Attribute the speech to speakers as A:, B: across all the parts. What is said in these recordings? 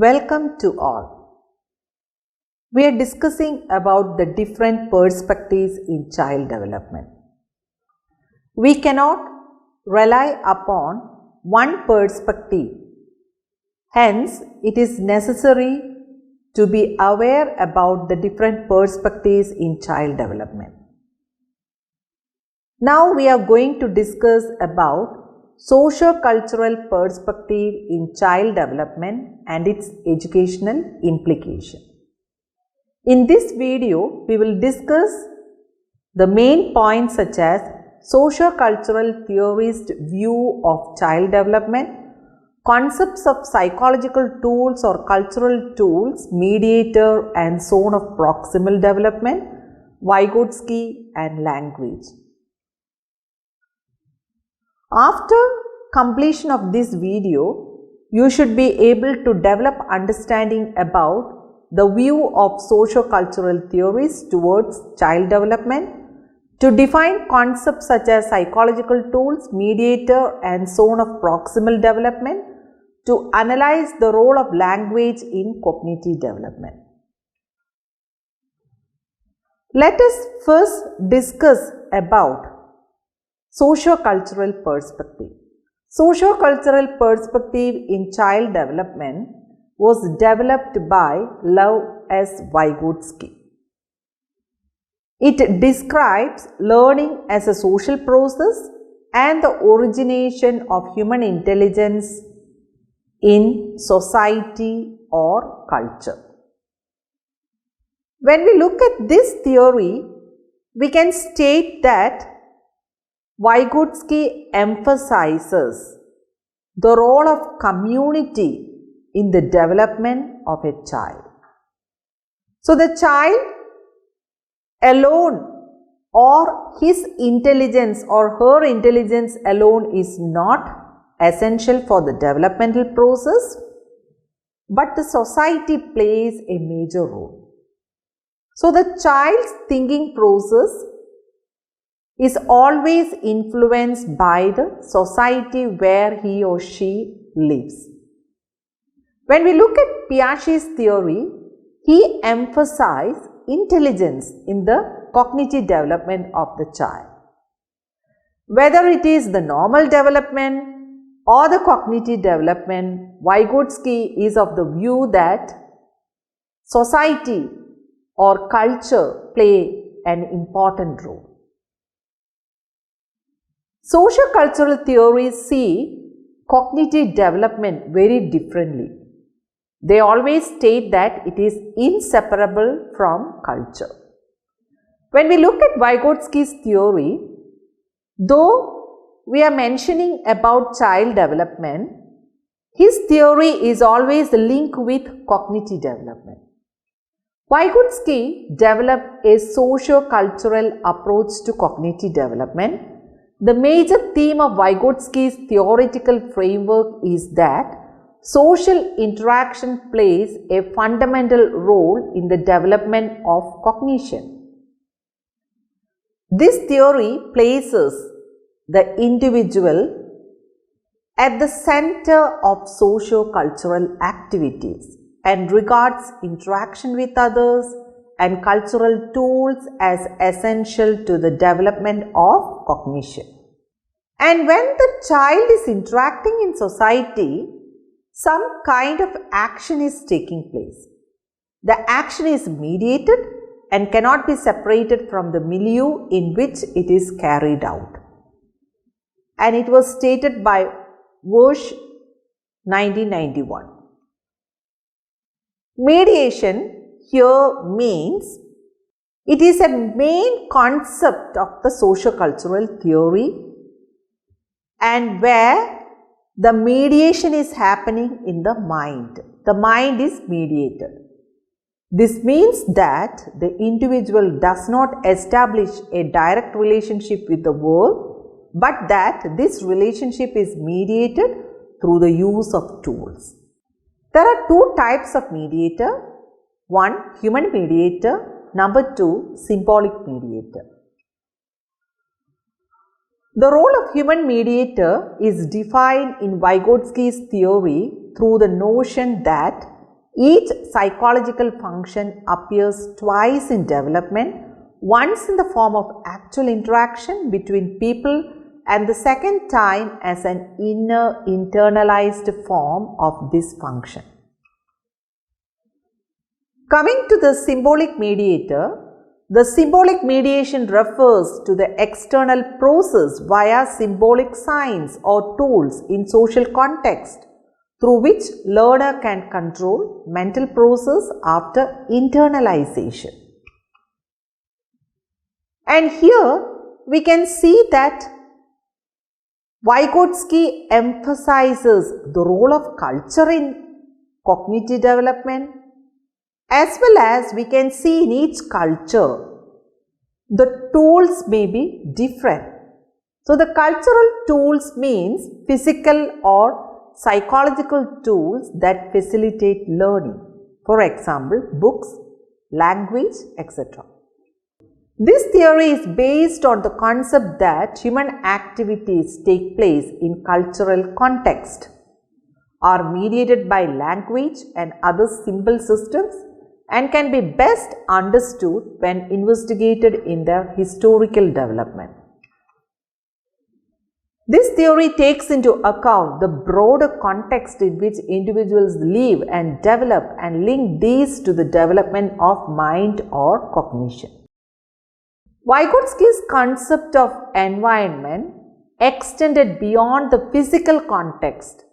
A: Welcome to all. We are discussing about the different perspectives in child development. We cannot rely upon one perspective. Hence, it is necessary to be aware about the different perspectives in child development. Now we are going to discuss about Sociocultural perspective in child development and its educational implication. In this video, we will discuss the main points such as Sociocultural theorist view of child development, concepts of psychological tools or cultural tools, mediator and zone of proximal development, Vygotsky and language. After completion of this video, you should be able to develop understanding about the view of sociocultural theories towards child development, to define concepts such as psychological tools, mediator and zone of proximal development, to analyze the role of language in cognitive development. Let us first discuss about Sociocultural perspective. Sociocultural perspective in child development was developed by Lev S. Vygotsky. It describes learning as a social process and the origination of human intelligence in society or culture. When we look at this theory, we can state that Vygotsky emphasizes the role of community in the development of a child. So, the child alone or his intelligence or her intelligence alone is not essential for the developmental process, but the society plays a major role. So, the child's thinking process is always influenced by the society where he or she lives. When we look at Piaget's theory, he emphasized intelligence in the cognitive development of the child. Whether it is the normal development or the cognitive development, Vygotsky is of the view that society or culture play an important role. Sociocultural theories see cognitive development very differently. They always state that it is inseparable from culture. When we look at Vygotsky's theory, though we are mentioning about child development, his theory is always linked with cognitive development. Vygotsky developed a socio-cultural approach to cognitive development. The major theme of Vygotsky's theoretical framework is that social interaction plays a fundamental role in the development of cognition. This theory places the individual at the center of socio-cultural activities and regards interaction with others and cultural tools as essential to the development of cognition. And when the child is interacting in society, some kind of action is taking place. The action is mediated and cannot be separated from the milieu in which it is carried out. And it was stated by Walsh, 1991. Mediation here means it is a main concept of the sociocultural theory, and where the mediation is happening in the mind. The mind is mediated. This means that the individual does not establish a direct relationship with the world, but that this relationship is mediated through the use of tools. There are two types of mediator. One, human mediator. Number two, symbolic mediator. The role of human mediator is defined in Vygotsky's theory through the notion that Each psychological function appears twice in development, once in the form of actual interaction between people and the second time as an inner internalized form of this function. Coming to the symbolic mediator, the symbolic mediation refers to the external process via symbolic signs or tools in social context through which learner can control mental process after internalization. And here we can see that Vygotsky emphasizes the role of culture in cognitive development, as well as we can see in each culture the tools may be different. So the cultural tools means physical or psychological tools that facilitate learning. For example, books, language, etc. This theory is based on the concept that human activities take place in cultural context, are mediated by language and other symbol systems, and can be best understood when investigated in their historical development. This theory takes into account the broader context in which individuals live and develop and link these to the development of mind or cognition. Vygotsky's concept of environment extended beyond the physical context,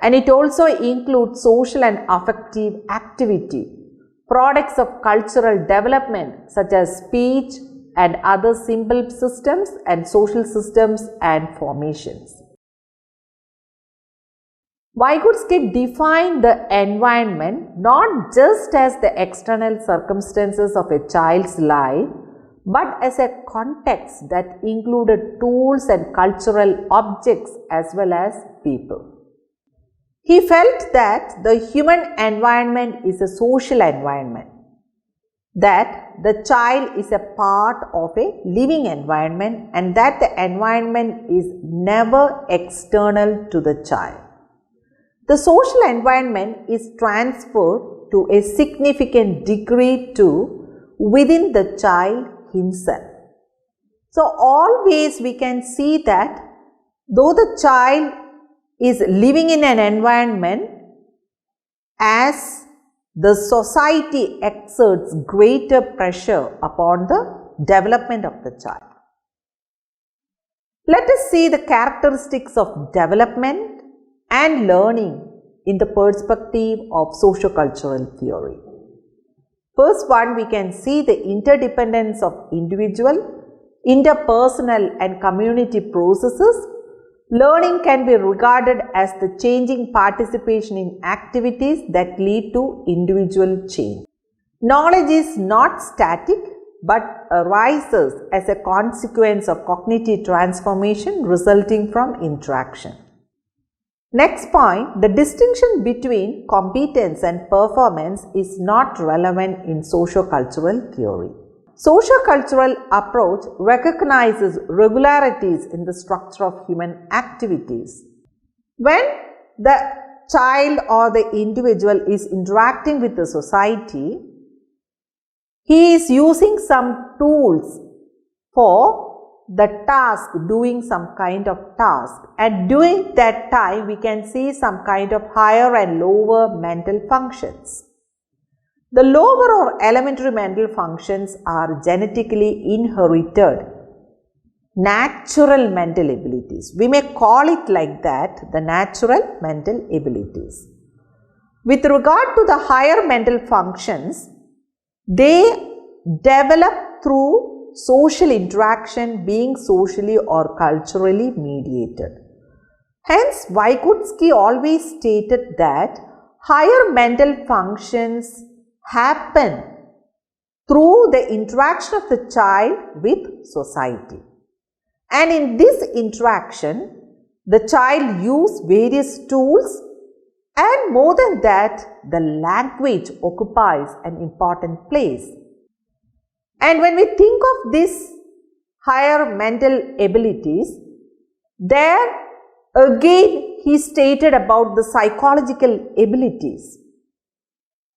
A: and it also includes social and affective activity, products of cultural development such as speech and other symbol systems and social systems and formations. Vygotsky defined the environment not just as the external circumstances of a child's life, but as a context that included tools and cultural objects as well as people. He felt that the human environment is a social environment, that the child is a part of a living environment, and that the environment is never external to the child. The social environment is transferred to a significant degree to within the child himself. So always we can see that though the child is living in an environment, as the society exerts greater pressure upon the development of the child. Let us see the characteristics of development and learning in the perspective of sociocultural theory. First one, we can see the interdependence of individual, interpersonal and community processes. Learning can be regarded as the changing participation in activities that lead to individual change. Knowledge is not static but arises as a consequence of cognitive transformation resulting from interaction. Next point, the distinction between competence and performance is not relevant in sociocultural theory. Sociocultural approach recognizes regularities in the structure of human activities. When the child or the individual is interacting with the society, he is using some tools for the task, doing some kind of task, and during that time we can see some kind of higher and lower mental functions. The lower or elementary mental functions are genetically inherited natural mental abilities. We may call it like that, the natural mental abilities. With regard to the higher mental functions, they develop through social interaction, being socially or culturally mediated. Hence, Vygotsky always stated that higher mental functions happen through the interaction of the child with society. And in this interaction, the child uses various tools, and more than that, the language occupies an important place. And when we think of these higher mental abilities, there again he stated about the psychological abilities.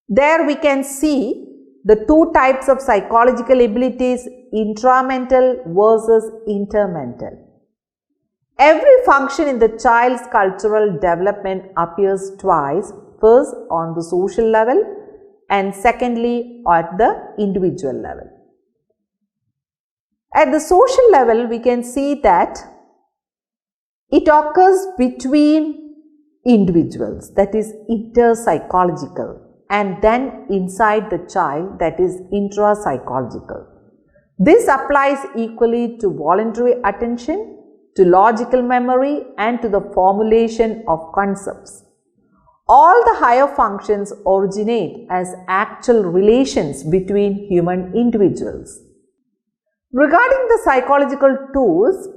A: There we can see the two types of psychological abilities, intramental versus intermental. Every function in the child's cultural development appears twice, first on the social level and secondly at the individual level. At the social level, we can see that it occurs between individuals, that is interpsychological, and then inside the child, that is intrapsychological. This applies equally to voluntary attention, to logical memory, and to the formulation of concepts. All the higher functions originate as actual relations between human individuals. Regarding the psychological tools,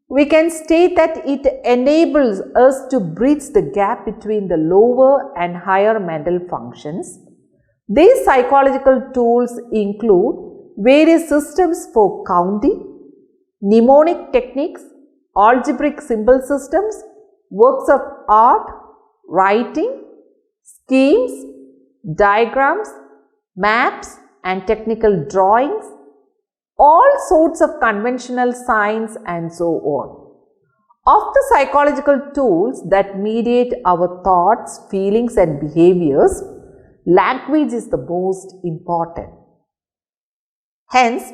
A: we can state that it enables us to bridge the gap between the lower and higher mental functions. These psychological tools include various systems for counting, mnemonic techniques, algebraic symbol systems, works of art, writing, schemes, diagrams, maps and technical drawings, all sorts of conventional signs and so on. Of the psychological tools that mediate our thoughts, feelings and behaviors, language is the most important. Hence,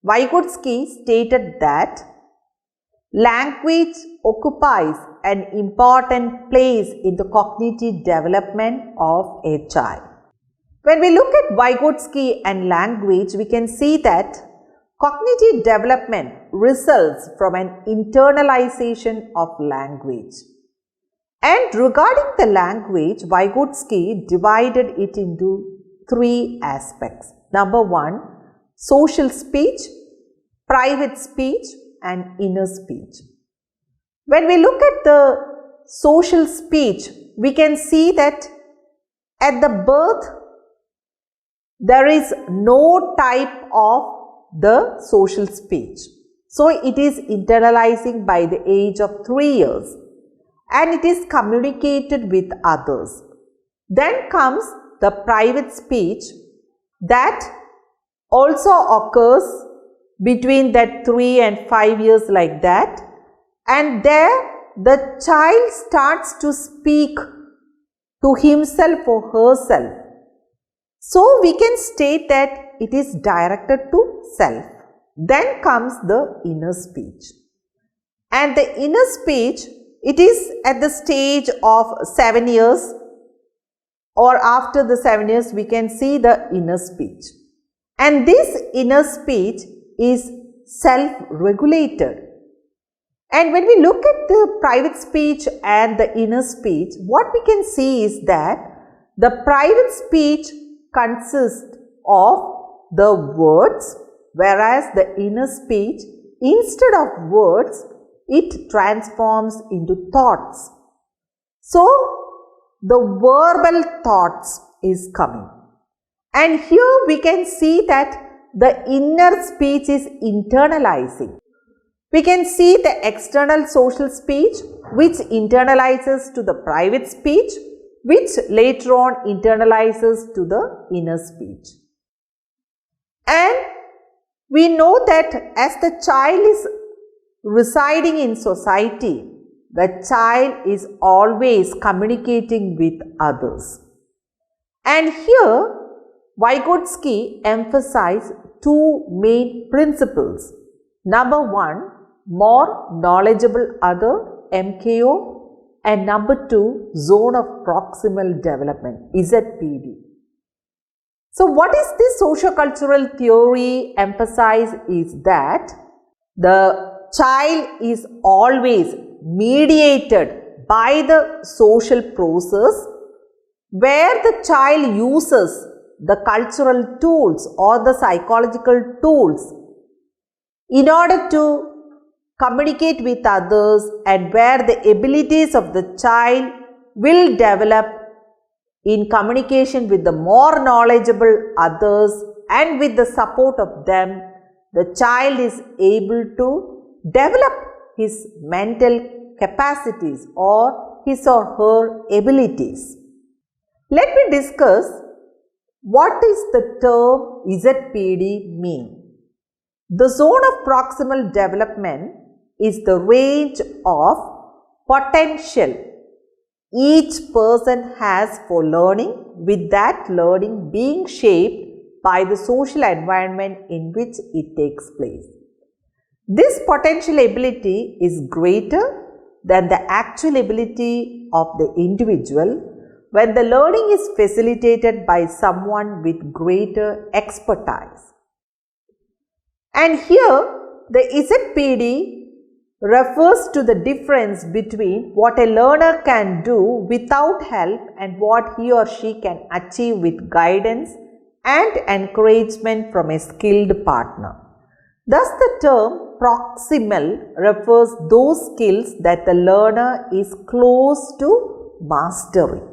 A: Vygotsky stated that language occupies an important place in the cognitive development of a child. When we look at Vygotsky and language, we can see that cognitive development results from an internalization of language. And regarding the language, Vygotsky divided it into three aspects. Number one, social speech, private speech and inner speech. When we look at the social speech, we can see that at the birth, there is no type of the social speech. So, it is internalizing by the age of 3 years and it is communicated with others. Then comes the private speech that also occurs between that 3 and 5 years like that, and there the child starts to speak to himself or herself. So, we can state that it is directed to self. Then comes the inner speech. And the inner speech, it is at the stage of 7 years or after the 7 years we can see the inner speech. And this inner speech is self-regulated. And when we look at the private speech and the inner speech, what we can see is that the private speech consists of the words, whereas the inner speech, instead of words, it transforms into thoughts. So, the verbal thoughts is coming. And here we can see that the inner speech is internalizing. We can see the external social speech which internalizes to the private speech, which later on internalizes to the inner speech. And we know that as the child is residing in society, the child is always communicating with others. And here Vygotsky emphasized two main principles. Number one, more knowledgeable other, MKO, and number two, zone of proximal development, ZPD. So, what is this sociocultural theory emphasize is that the child is always mediated by the social process where the child uses the cultural tools or the psychological tools in order to communicate with others, and where the abilities of the child will develop in communication with the more knowledgeable others, and with the support of them, the child is able to develop his mental capacities or his or her abilities. Let me discuss what is the term ZPD mean. The zone of proximal development is the range of potential each person has for learning, with that learning being shaped by the social environment in which it takes place. This potential ability is greater than the actual ability of the individual when the learning is facilitated by someone with greater expertise. And here the ZPD refers to the difference between what a learner can do without help and what he or she can achieve with guidance and encouragement from a skilled partner. Thus, the term proximal refers those skills that the learner is close to mastering.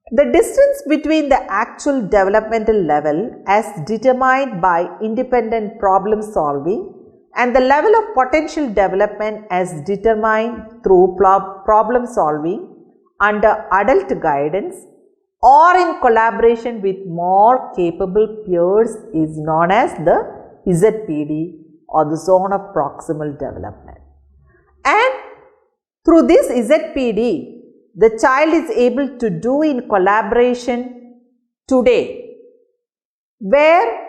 A: The distance between the actual developmental level as determined by independent problem solving and the level of potential development as determined through problem solving under adult guidance or in collaboration with more capable peers is known as the ZPD or the zone of proximal development. And through this ZPD, the child is able to do in collaboration today, where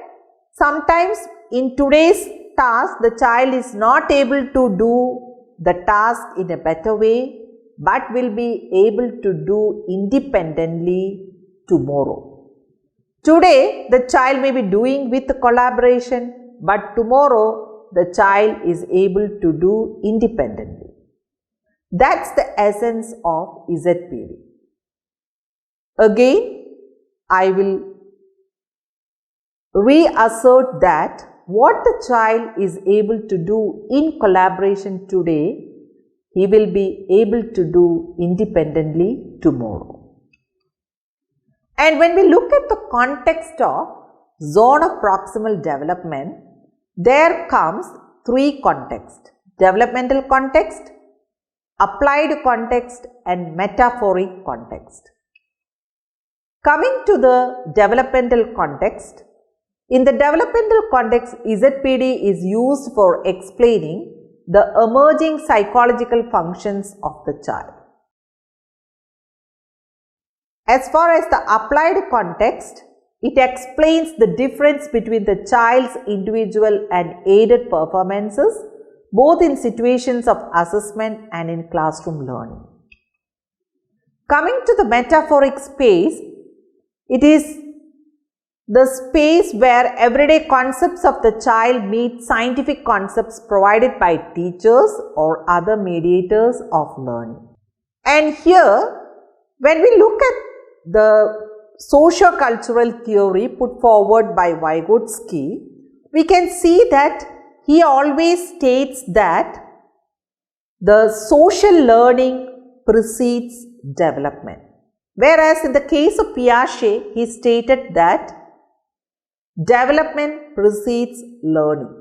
A: sometimes in today's task, the child is not able to do the task in a better way, but will be able to do independently tomorrow. Today, the child may be doing with collaboration, but tomorrow the child is able to do independently. That's the essence of ZPD. Again, I will reassert that what the child is able to do in collaboration today, he will be able to do independently tomorrow. And when we look at the context of zone of proximal development, there comes three contexts: developmental context, applied context and metaphoric context. Coming to the developmental context, in the developmental context, ZPD is used for explaining the emerging psychological functions of the child. As far as the applied context, it explains the difference between the child's individual and aided performances, both in situations of assessment and in classroom learning. Coming to the metaphoric space, it is the space where everyday concepts of the child meet scientific concepts provided by teachers or other mediators of learning. And here, when we look at the sociocultural theory put forward by Vygotsky, we can see that he always states that the social learning precedes development. Whereas in the case of Piaget, he stated that development precedes learning.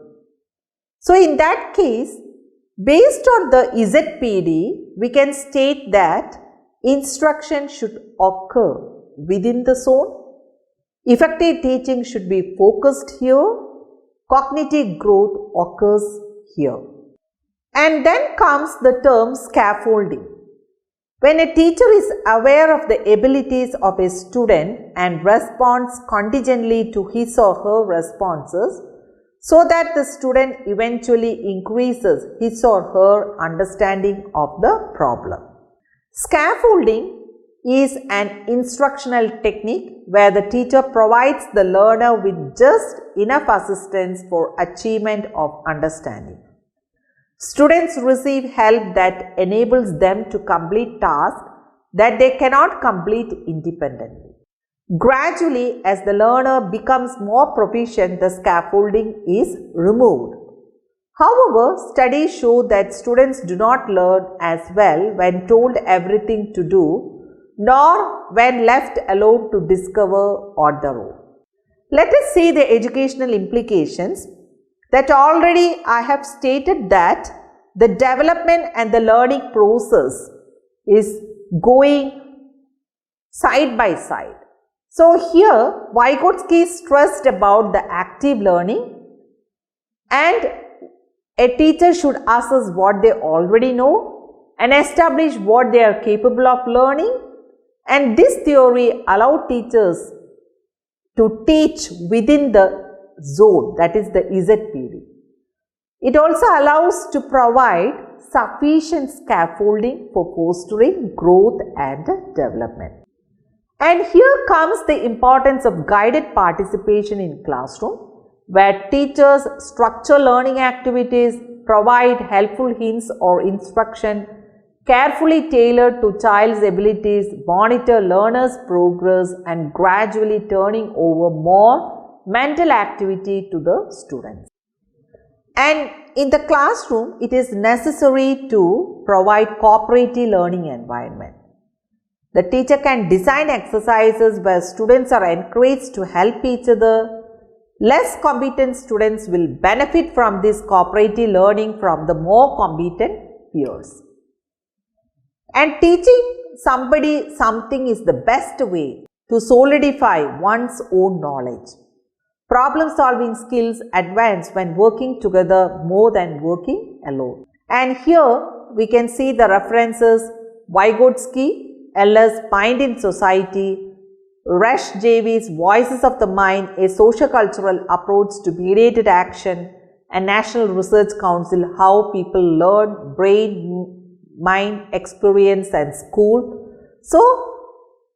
A: So in that case, based on the ZPD, we can state that instruction should occur within the zone, effective teaching should be focused here, cognitive growth occurs here. And then comes the term scaffolding. When a teacher is aware of the abilities of a student and responds contingently to his or her responses so that the student eventually increases his or her understanding of the problem. Scaffolding is an instructional technique where the teacher provides the learner with just enough assistance for achievement of understanding. Students receive help that enables them to complete tasks that they cannot complete independently. Gradually, as the learner becomes more proficient, the scaffolding is removed. However, studies show that students do not learn as well when told everything to do, nor when left alone to discover on their own. Let us see the educational implications. That already I have stated that the development and the learning process is going side by side. So here Vygotsky stressed about the active learning, and a teacher should assess what they already know and establish what they are capable of learning, and this theory allowed teachers to teach within the zone, that is the Z period. It also allows to provide sufficient scaffolding for fostering growth and development. And here comes the importance of guided participation in classroom, where teachers structure learning activities, provide helpful hints or instruction, carefully tailored to child's abilities, monitor learners' progress, and gradually turning over more mental activity to the students. And in the classroom, it is necessary to provide cooperative learning environment. The teacher can design exercises where students are encouraged to help each other. Less competent students will benefit from this cooperative learning from the more competent peers. And teaching somebody something is the best way to solidify one's own knowledge. Problem-solving skills advance when working together more than working alone. And here we can see the references: Vygotsky, Ellis, Mind in Society, Rush JV's Voices of the Mind, a Sociocultural Approach to Mediated Action, and National Research Council, How People Learn, Brain, Mind, Experience and School. So,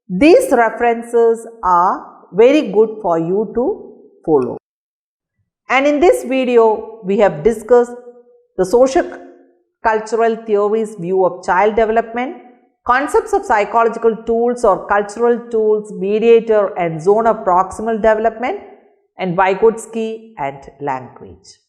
A: these references are very good for you to follow. And in this video, we have discussed the sociocultural theory's view of child development, concepts of psychological tools or cultural tools, mediator and zone of proximal development, and Vygotsky and language.